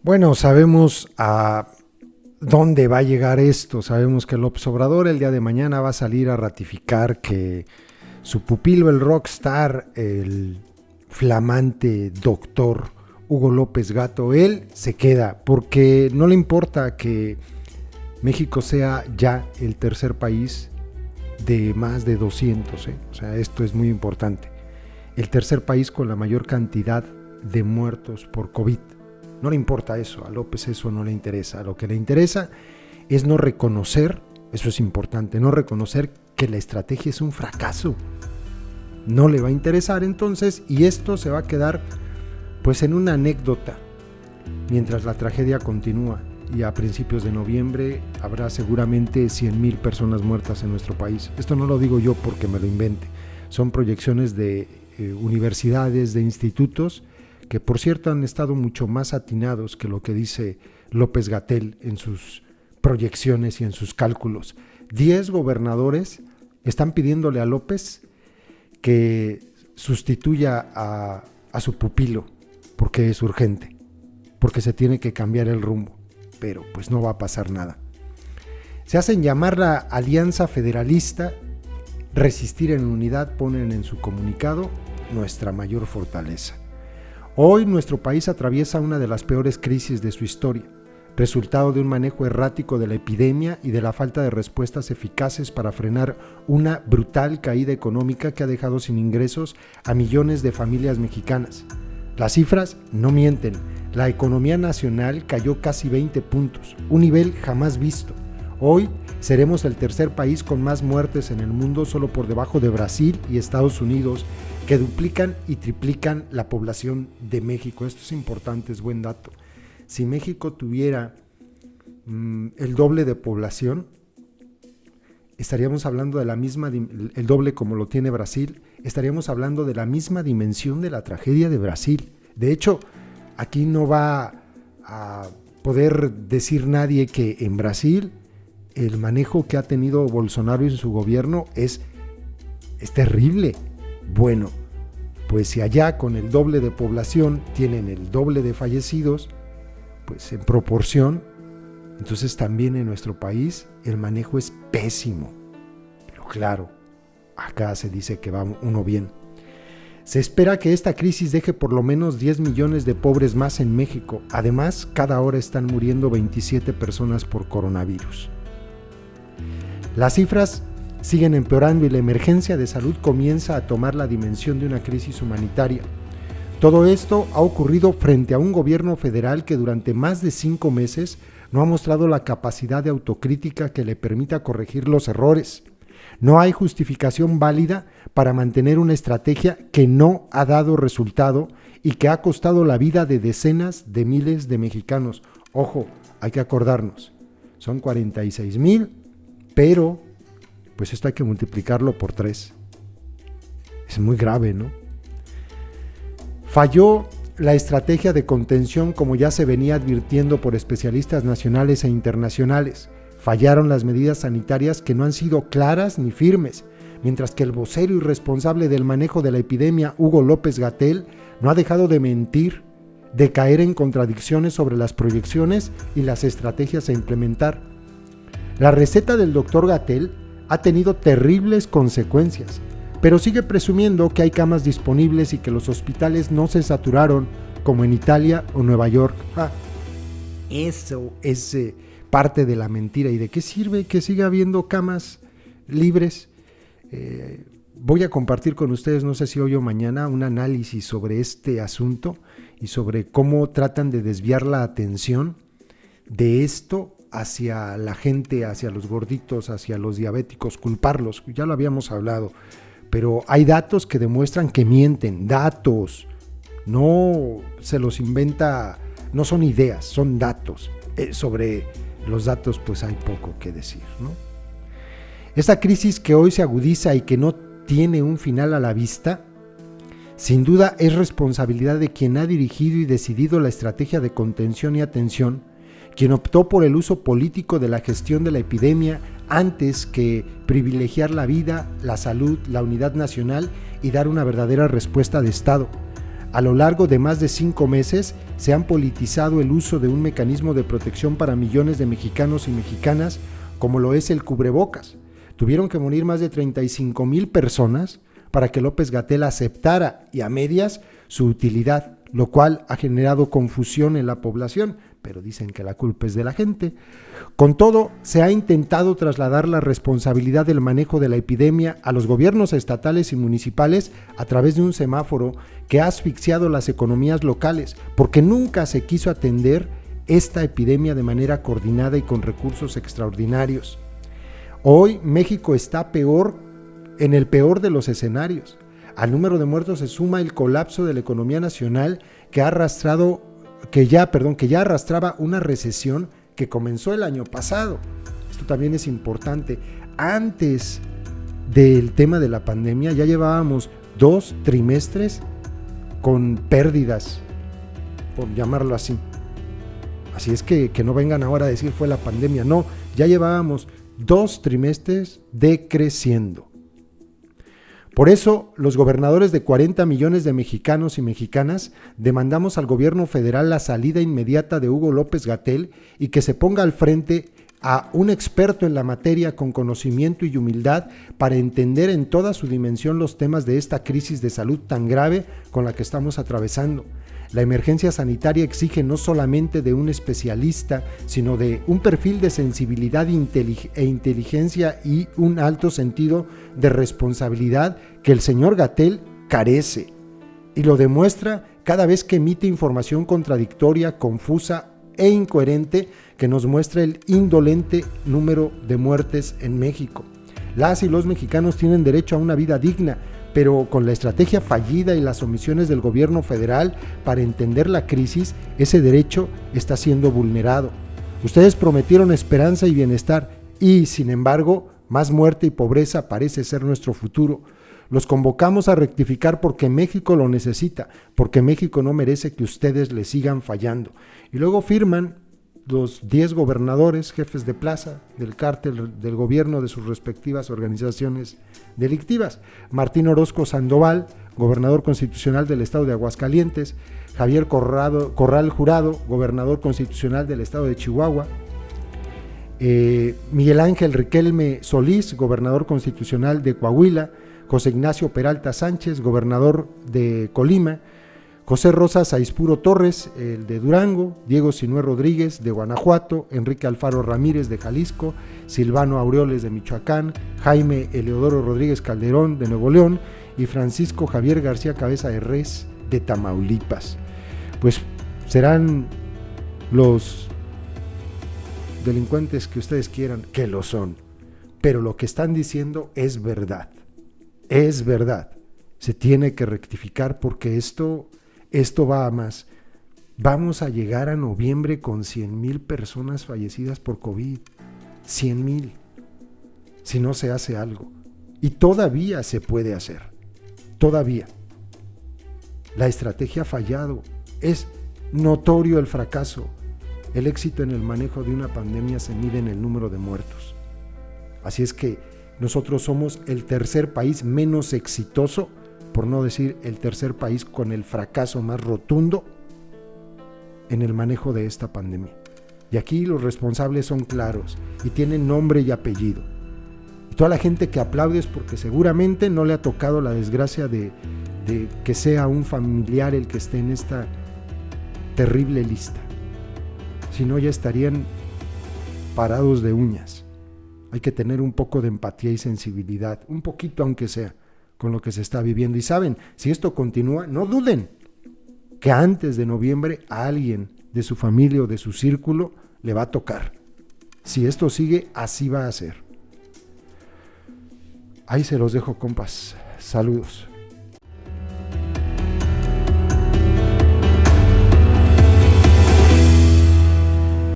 Bueno, sabemos a dónde va a llegar esto. Sabemos que López Obrador el día de mañana va a salir a ratificar que su pupilo, el rockstar, el flamante doctor Hugo López Gatto, él se queda porque no le importa que México sea ya el tercer país de más de 200. O sea, esto es muy importante. El tercer país con la mayor cantidad de muertos por COVID. No le importa eso, a López eso no le interesa. Lo que le interesa es no reconocer, eso es importante, no reconocer que la estrategia es un fracaso. No le va a interesar entonces y esto se va a quedar pues en una anécdota mientras la tragedia continúa y a principios de noviembre habrá seguramente 100,000 personas muertas en nuestro país. Esto no lo digo yo porque me lo invente, son proyecciones de universidades, de institutos que por cierto han estado mucho más atinados que lo que dice López-Gatell en sus proyecciones y en sus cálculos. 10 gobernadores están pidiéndole a López que sustituya a su pupilo, porque es urgente, porque se tiene que cambiar el rumbo, pero pues no va a pasar nada. Se hacen llamar la Alianza Federalista, resistir en unidad, ponen en su comunicado nuestra mayor fortaleza. Hoy nuestro país atraviesa una de las peores crisis de su historia, resultado de un manejo errático de la epidemia y de la falta de respuestas eficaces para frenar una brutal caída económica que ha dejado sin ingresos a millones de familias mexicanas. Las cifras no mienten, la economía nacional cayó casi 20 puntos, un nivel jamás visto. Hoy seremos el tercer país con más muertes en el mundo, solo por debajo de Brasil y Estados Unidos, que duplican y triplican la población de México. Esto es importante, es buen dato. Si México tuviera el doble de población, estaríamos hablando de la misma, el doble como lo tiene Brasil, estaríamos hablando de la misma dimensión de la tragedia de Brasil. De hecho, aquí no va a poder decir nadie que en Brasil el manejo que ha tenido Bolsonaro y su gobierno es terrible. Bueno, pues si allá con el doble de población tienen el doble de fallecidos, pues en proporción, entonces también en nuestro país el manejo es pésimo. Pero claro, acá se dice que va uno bien. Se espera que esta crisis deje por lo menos 10 millones de pobres más en México. Además, cada hora están muriendo 27 personas por coronavirus. Las cifras siguen empeorando y la emergencia de salud comienza a tomar la dimensión de una crisis humanitaria. Todo esto ha ocurrido frente a un gobierno federal que durante más de 5 meses no ha mostrado la capacidad de autocrítica que le permita corregir los errores. No hay justificación válida para mantener una estrategia que no ha dado resultado y que ha costado la vida de decenas de miles de mexicanos. Ojo, hay que acordarnos, son 46,000, pero pues esto hay que multiplicarlo por 3. Es muy grave, ¿no? Falló la estrategia de contención como ya se venía advirtiendo por especialistas nacionales e internacionales. Fallaron las medidas sanitarias que no han sido claras ni firmes, mientras que el vocero y responsable del manejo de la epidemia, Hugo López-Gatell, no ha dejado de mentir, de caer en contradicciones sobre las proyecciones y las estrategias a implementar. La receta del doctor Gatell ha tenido terribles consecuencias, pero sigue presumiendo que hay camas disponibles y que los hospitales no se saturaron como en Italia o Nueva York. Eso es parte de la mentira. ¿Y de qué sirve que siga habiendo camas libres? Voy a compartir con ustedes, no sé si hoy o mañana, un análisis sobre este asunto y sobre cómo tratan de desviar la atención de esto hacia la gente, hacia los gorditos, hacia los diabéticos, culparlos, ya lo habíamos hablado, pero hay datos que demuestran que mienten, datos, no se los inventa, no son ideas, son datos. Sobre los datos pues hay poco que decir, ¿no? Esta crisis que hoy se agudiza y que no tiene un final a la vista, sin duda es responsabilidad de quien ha dirigido y decidido la estrategia de contención y atención, quien optó por el uso político de la gestión de la epidemia antes que privilegiar la vida, la salud, la unidad nacional y dar una verdadera respuesta de Estado. A lo largo de más de 5 meses se han politizado el uso de un mecanismo de protección para millones de mexicanos y mexicanas, como lo es el cubrebocas. Tuvieron que morir más de 35,000 personas para que López-Gatell aceptara, y a medias, su utilidad, lo cual ha generado confusión en la población, pero dicen que la culpa es de la gente. Con todo, se ha intentado trasladar la responsabilidad del manejo de la epidemia a los gobiernos estatales y municipales a través de un semáforo que ha asfixiado las economías locales, porque nunca se quiso atender esta epidemia de manera coordinada y con recursos extraordinarios. Hoy México está en el peor de los escenarios. Al número de muertos se suma el colapso de la economía nacional que ya arrastraba una recesión que comenzó el año pasado. Esto también es importante. Antes del tema de la pandemia ya llevábamos 2 trimestres con pérdidas, por llamarlo así. Así es que no vengan ahora a decir fue la pandemia. No, ya llevábamos 2 trimestres decreciendo. Por eso, los gobernadores de 40 millones de mexicanos y mexicanas demandamos al gobierno federal la salida inmediata de Hugo López-Gatell y que se ponga al frente a un experto en la materia con conocimiento y humildad para entender en toda su dimensión los temas de esta crisis de salud tan grave con la que estamos atravesando. La emergencia sanitaria exige no solamente de un especialista, sino de un perfil de sensibilidad e inteligencia y un alto sentido de responsabilidad que el señor Gatell carece. Y lo demuestra cada vez que emite información contradictoria, confusa e incoherente que nos muestra el indolente número de muertes en México. Las y los mexicanos tienen derecho a una vida digna, pero con la estrategia fallida y las omisiones del gobierno federal para entender la crisis, ese derecho está siendo vulnerado. Ustedes prometieron esperanza y bienestar y, sin embargo, más muerte y pobreza parece ser nuestro futuro. Los convocamos a rectificar porque México lo necesita, porque México no merece que ustedes le sigan fallando. Y luego firman los 10 gobernadores, jefes de plaza del cártel del gobierno de sus respectivas organizaciones delictivas. Martín Orozco Sandoval, gobernador constitucional del estado de Aguascalientes. Javier Corral Jurado, gobernador constitucional del estado de Chihuahua. Miguel Ángel Riquelme Solís, gobernador constitucional de Coahuila. José Ignacio Peralta Sánchez, gobernador de Colima. José Rosa Saispuro Torres, el de Durango, Diego Sinué Rodríguez de Guanajuato, Enrique Alfaro Ramírez de Jalisco, Silvano Aureoles de Michoacán, Jaime Eleodoro Rodríguez Calderón de Nuevo León y Francisco Javier García Cabeza de Res de Tamaulipas. Pues serán los delincuentes que ustedes quieran, que lo son, pero lo que están diciendo es verdad, se tiene que rectificar porque esto va a más. Vamos a llegar a noviembre con 100,000 personas fallecidas por COVID. 100,000. Si no se hace algo. Y todavía se puede hacer. Todavía. La estrategia ha fallado. Es notorio el fracaso. El éxito en el manejo de una pandemia se mide en el número de muertos. Así es que nosotros somos el tercer país menos exitoso, por no decir el tercer país con el fracaso más rotundo en el manejo de esta pandemia. Y aquí los responsables son claros y tienen nombre y apellido. Y toda la gente que aplaude es porque seguramente no le ha tocado la desgracia de que sea un familiar el que esté en esta terrible lista. Si no, ya estarían parados de uñas. Hay que tener un poco de empatía y sensibilidad, un poquito aunque sea, con lo que se está viviendo. Y saben, si esto continúa, no duden que antes de noviembre a alguien de su familia o de su círculo le va a tocar. Si esto sigue, así va a ser. Ahí se los dejo, compas. Saludos.